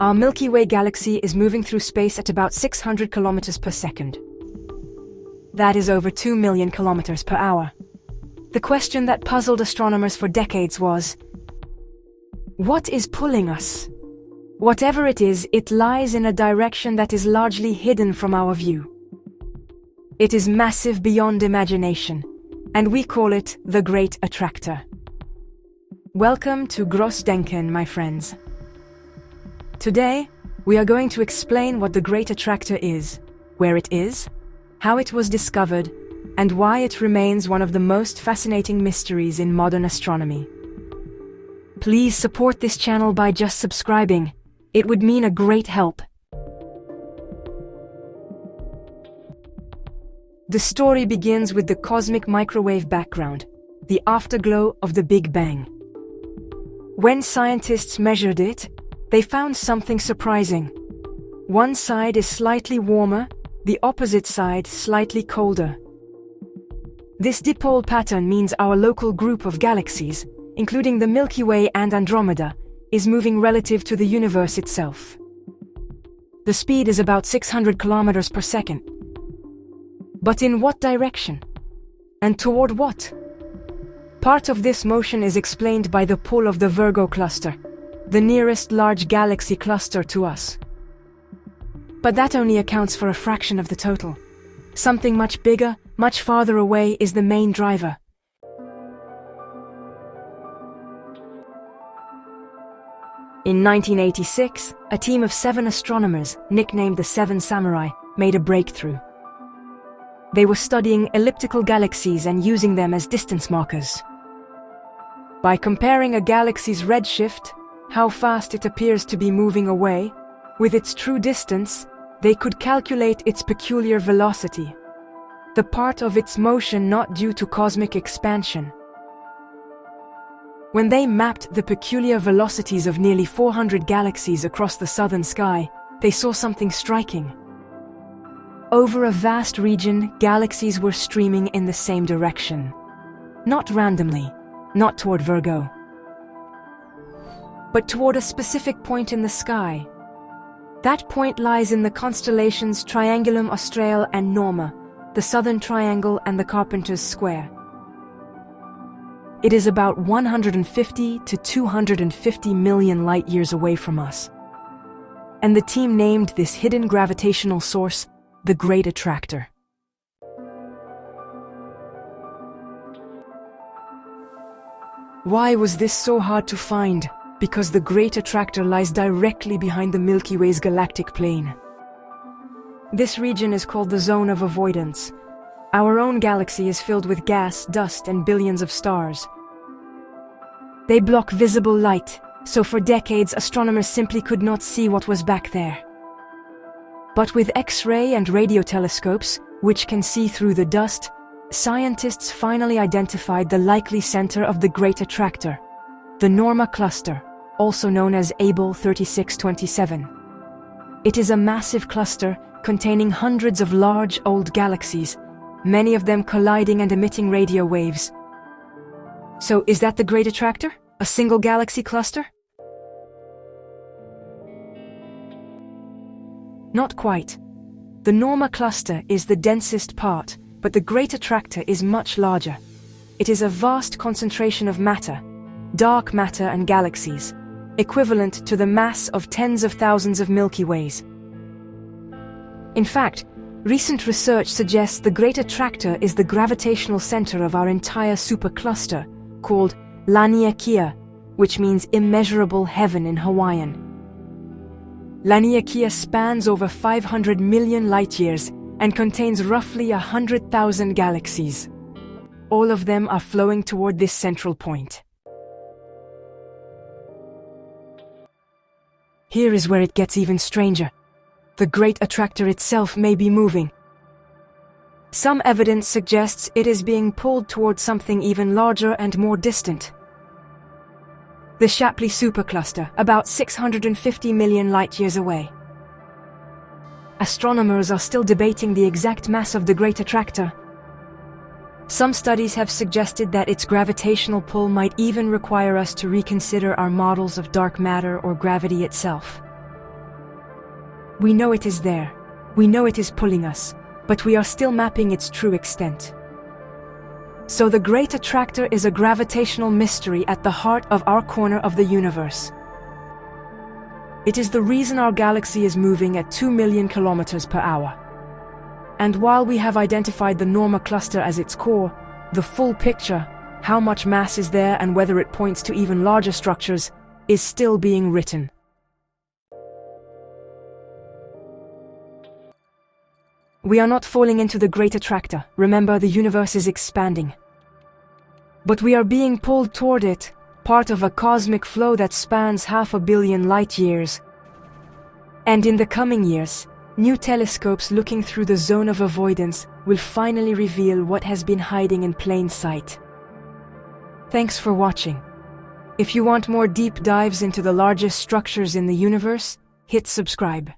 Our Milky Way galaxy is moving through space at about 600 kilometers per second. That is over 2 million kilometers per hour. The question that puzzled astronomers for decades was, what is pulling us? Whatever it is, it lies in a direction that is largely hidden from our view. It is massive beyond imagination, and we call it the Great Attractor. Welcome to Großdenken, my friends. Today, we are going to explain what the Great Attractor is, where it is, how it was discovered, and why it remains one of the most fascinating mysteries in modern astronomy. Please support this channel by just subscribing. It would mean a great help. The story begins with the cosmic microwave background, the afterglow of the Big Bang. When scientists measured it, they found something surprising. One side is slightly warmer, the opposite side slightly colder. This dipole pattern means our local group of galaxies, including the Milky Way and Andromeda, is moving relative to the universe itself. The speed is about 600 kilometers per second. But in what direction? And toward what? Part of this motion is explained by the pull of the Virgo cluster, the nearest large galaxy cluster to us. But that only accounts for a fraction of the total. Something much bigger, much farther away is the main driver. In 1986, a team of 7 astronomers, nicknamed the Seven Samurai, made a breakthrough. They were studying elliptical galaxies and using them as distance markers. By comparing a galaxy's redshift, how fast it appears to be moving away, with its true distance, they could calculate its peculiar velocity, the part of its motion not due to cosmic expansion. When they mapped the peculiar velocities of nearly 400 galaxies across the southern sky, they saw something striking. Over a vast region, galaxies were streaming in the same direction. Not randomly, not toward Virgo, but toward a specific point in the sky. That point lies in the constellations Triangulum Australe and Norma, the Southern Triangle and the Carpenter's Square. It is about 150 to 250 million light-years away from us. And the team named this hidden gravitational source the Great Attractor. Why was this so hard to find? Because the Great Attractor lies directly behind the Milky Way's galactic plane. This region is called the zone of avoidance. Our own galaxy is filled with gas, dust, and billions of stars. They block visible light, so for decades astronomers simply could not see what was back there. But with X-ray and radio telescopes, which can see through the dust, scientists finally identified the likely center of the Great Attractor, the Norma cluster, also known as Abell 3627. It is a massive cluster containing hundreds of large old galaxies, many of them colliding and emitting radio waves. So is that the Great Attractor? A single galaxy cluster? Not quite. The Norma cluster is the densest part, but the Great Attractor is much larger. It is a vast concentration of matter, dark matter and galaxies, equivalent to the mass of tens of thousands of Milky Ways. In fact, recent research suggests the Great Attractor is the gravitational center of our entire supercluster, called Laniakea, which means immeasurable heaven in Hawaiian. Laniakea spans over 500 million light-years and contains roughly 100,000 galaxies. All of them are flowing toward this central point. Here is where it gets even stranger. The Great Attractor itself may be moving. Some evidence suggests it is being pulled toward something even larger and more distant. The Shapley Supercluster, about 650 million light-years away. Astronomers are still debating the exact mass of the Great Attractor. Some studies have suggested that its gravitational pull might even require us to reconsider our models of dark matter or gravity itself. We know it is there. We know it is pulling us, but we are still mapping its true extent. So the Great Attractor is a gravitational mystery at the heart of our corner of the universe. It is the reason our galaxy is moving at 2 million kilometers per hour. And while we have identified the Norma cluster as its core, the full picture, how much mass is there and whether it points to even larger structures, is still being written. We are not falling into the Great Attractor. Remember, the universe is expanding. But we are being pulled toward it, part of a cosmic flow that spans 500 million light-years. And in the coming years, new telescopes looking through the zone of avoidance will finally reveal what has been hiding in plain sight. Thanks for watching. If you want more deep dives into the largest structures in the universe, hit subscribe.